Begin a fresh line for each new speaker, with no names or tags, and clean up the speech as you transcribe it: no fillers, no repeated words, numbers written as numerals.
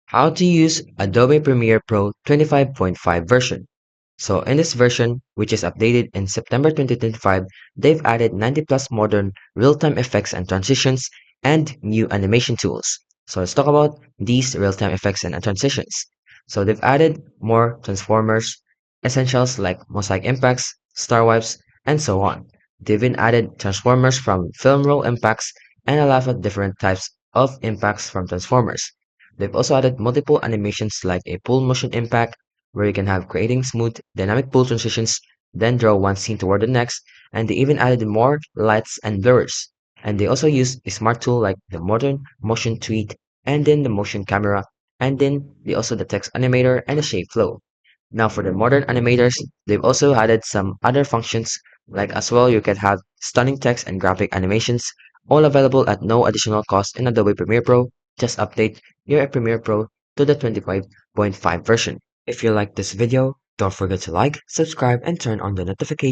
How to use Adobe Premiere Pro 25.5 version. So in this version, which is updated in September 2025, they've added 90 plus modern real-time effects and transitions and new animation tools. So let's talk about these real-time effects and transitions. So they've added more transformers, essentials like mosaic impacts, star wipes, and so on. They've even added transformers from film roll impacts and a lot of different types of impacts from transformers. They've also added multiple animations like a pull motion impact, where you can have creating smooth, dynamic pull transitions, then draw one scene toward the next, and they even added more lights and blurs. And they also use a smart tool like the modern motion tweet, and then the motion camera, and then they also the text animator and the shape flow. Now for the modern animators, they've also added some other functions like as well you can have stunning text and graphic animations, all available at no additional cost in Adobe Premiere Pro. Just update your Premiere Pro to the 25.5 version. If you like this video, don't forget to like, subscribe, and turn on the notification.